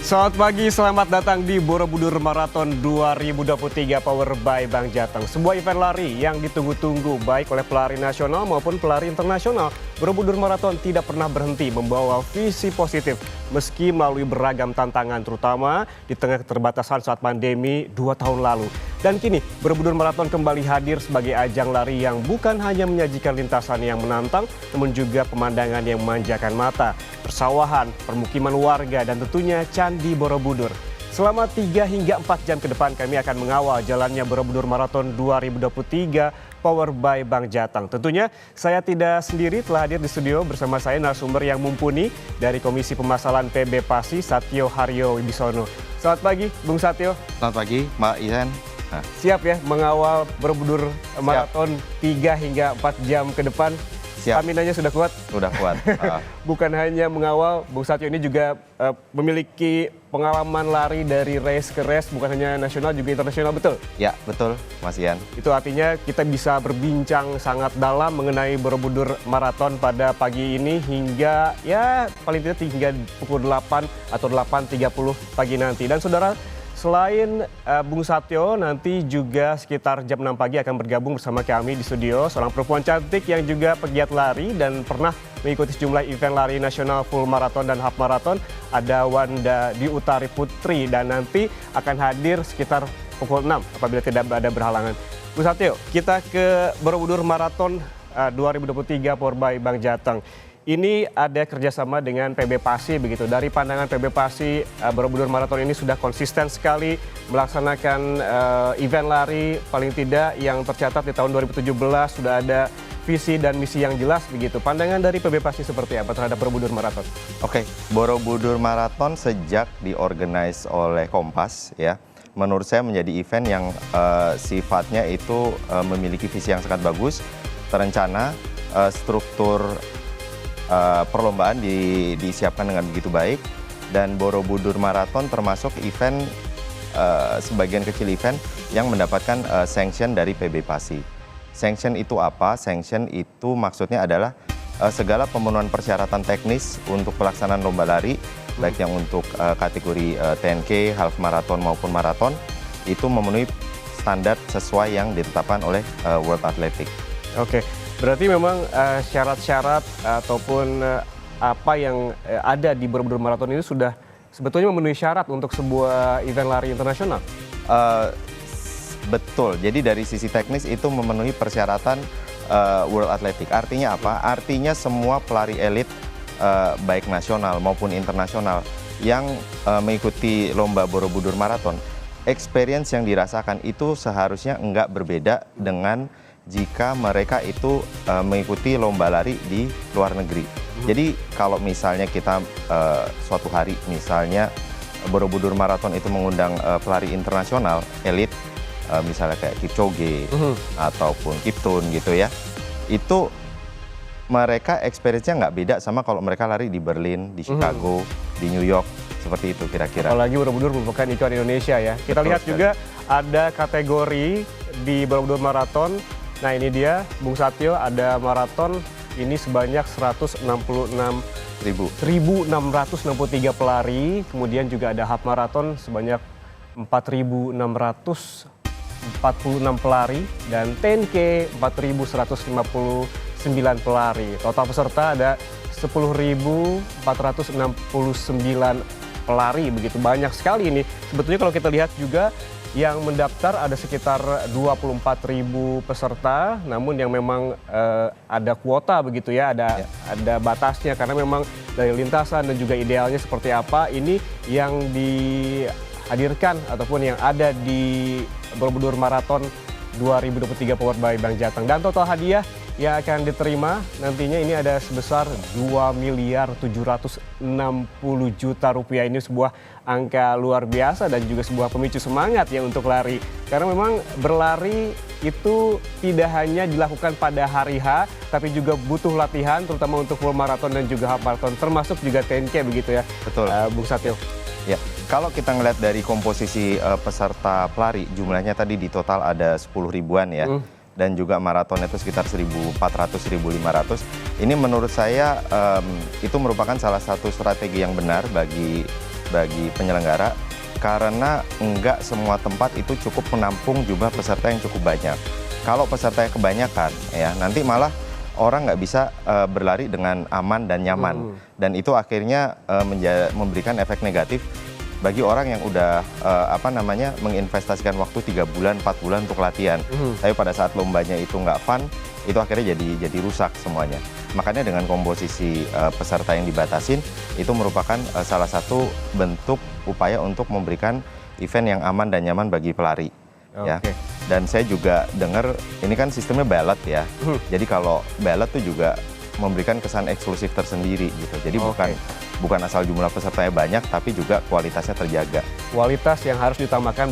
Selamat pagi, selamat datang di Borobudur Marathon 2023 Power by Bank Jateng. Sebuah event lari yang ditunggu-tunggu baik oleh pelari nasional maupun pelari internasional. Borobudur Marathon tidak pernah berhenti membawa visi positif meski melalui beragam tantangan terutama di tengah keterbatasan saat pandemi 2 tahun lalu. Dan kini Borobudur Marathon kembali hadir sebagai ajang lari yang bukan hanya menyajikan lintasan yang menantang namun juga pemandangan yang memanjakan mata, persawahan, permukiman warga dan tentunya Candi Borobudur. Selama 3 hingga 4 jam ke depan kami akan mengawal jalannya Borobudur Marathon 2023 Power by Bank Jateng. Tentunya saya tidak sendiri, telah hadir di studio bersama saya narasumber yang mumpuni dari Komisi Pemasalan PB Pasi, Satyo Haryo Wibisono. Selamat pagi Bung Satyo. Selamat pagi Mbak Isan. Siap ya mengawal Borobudur Marathon 3 hingga 4 jam ke depan? Siap. Staminanya sudah kuat? Sudah kuat. Bukan hanya mengawal, Bung Satyo ini juga memiliki pengalaman lari dari race ke race, bukan hanya nasional juga internasional, betul? Ya, betul Mas Ian. Itu artinya kita bisa berbincang sangat dalam mengenai Borobudur Marathon pada pagi ini hingga ya paling tidak hingga pukul 8 atau 8.30 pagi nanti. Dan saudara, selain Bung Satyo, nanti juga sekitar jam 6 pagi akan bergabung bersama kami di studio seorang perempuan cantik yang juga pegiat lari dan pernah mengikuti sejumlah event lari nasional full marathon dan half marathon. Ada Wanda Dwi Utari Putri dan nanti akan hadir sekitar pukul 6 apabila tidak ada berhalangan. Bung Satyo, kita ke Borobudur Marathon 2023 Power by Bank Jateng. Ini ada kerjasama dengan PB Pasi begitu. Dari pandangan PB Pasi, Borobudur Marathon ini sudah konsisten sekali melaksanakan event lari paling tidak yang tercatat di tahun 2017 sudah ada visi dan misi yang jelas begitu. Pandangan dari PB Pasi seperti apa terhadap Borobudur Marathon? Oke, Borobudur Marathon sejak diorganize oleh Kompas ya, menurut saya menjadi event yang sifatnya itu memiliki visi yang sangat bagus, terencana, struktur perlombaan disiapkan dengan begitu baik, dan Borobudur Marathon termasuk event sebagian kecil event yang mendapatkan sanction dari PB Pasi. Sanction itu apa? Sanction itu maksudnya adalah segala pemenuhan persyaratan teknis untuk pelaksanaan lomba lari, baik yang untuk kategori 10K, half marathon maupun marathon, itu memenuhi standar sesuai yang ditetapkan oleh World Athletics. Oke. Berarti memang syarat-syarat ataupun apa yang ada di Borobudur Marathon ini sudah sebetulnya memenuhi syarat untuk sebuah event lari internasional? Betul, jadi dari sisi teknis itu memenuhi persyaratan World Athletics. Artinya apa? Artinya semua pelari elit baik nasional maupun internasional yang mengikuti lomba Borobudur Marathon, experience yang dirasakan itu seharusnya enggak berbeda dengan jika mereka itu mengikuti lomba lari di luar negeri. Jadi kalau misalnya kita suatu hari misalnya Borobudur Marathon itu mengundang pelari internasional elit, misalnya kayak Kipchoge ataupun Kiptun gitu ya, itu mereka experience-nya nggak beda sama kalau mereka lari di Berlin, di Chicago, di New York, seperti itu kira-kira. Apalagi Borobudur merupakan ikon Indonesia ya. Kita Betul lihat sekali. juga ada kategori di Borobudur Marathon. Nah ini dia Bung Satyo, ada maraton ini sebanyak 166.663 pelari. Kemudian juga ada half marathon sebanyak 4.646 pelari. Dan 10K 4.159 pelari. Total peserta ada 10.469 pelari, begitu banyak sekali ini. Sebetulnya kalau kita lihat juga yang mendaftar ada sekitar 24.000 peserta, namun yang memang ada kuota begitu ya, ada batasnya karena memang dari lintasan dan juga idealnya seperti apa, ini yang dihadirkan ataupun yang ada di Borobudur Marathon 2023 Power by Bank Jateng. Dan total hadiah yang akan diterima nantinya ini ada sebesar 2.760 juta rupiah. Ini sebuah angka luar biasa dan juga sebuah pemicu semangat ya untuk lari. Karena memang berlari itu tidak hanya dilakukan pada hari H, tapi juga butuh latihan terutama untuk full marathon dan juga half marathon, termasuk juga 10K begitu ya. Betul. Bung Satyo. Ya, kalau kita ngeliat dari komposisi peserta pelari, jumlahnya tadi di total ada 10 ribuan ya. Dan juga maraton itu sekitar 1.400-1.500. Ini menurut saya itu merupakan salah satu strategi yang benar bagi bagi penyelenggara karena enggak semua tempat itu cukup menampung jumlah peserta yang cukup banyak. Kalau pesertanya kebanyakan, ya nanti malah orang nggak bisa berlari dengan aman dan nyaman, dan itu akhirnya memberikan efek negatif bagi orang yang udah menginvestasikan waktu 3 bulan, 4 bulan untuk latihan. Tapi pada saat lombanya itu nggak fun, itu akhirnya jadi rusak semuanya. Makanya dengan komposisi peserta yang dibatasin, itu merupakan salah satu bentuk upaya untuk memberikan event yang aman dan nyaman bagi pelari. Ya. Dan saya juga dengar ini kan sistemnya ballot ya. Jadi kalau ballot tuh juga memberikan kesan eksklusif tersendiri gitu. Jadi bukan asal jumlah pesertanya banyak, tapi juga kualitasnya terjaga. Kualitas yang harus diutamakan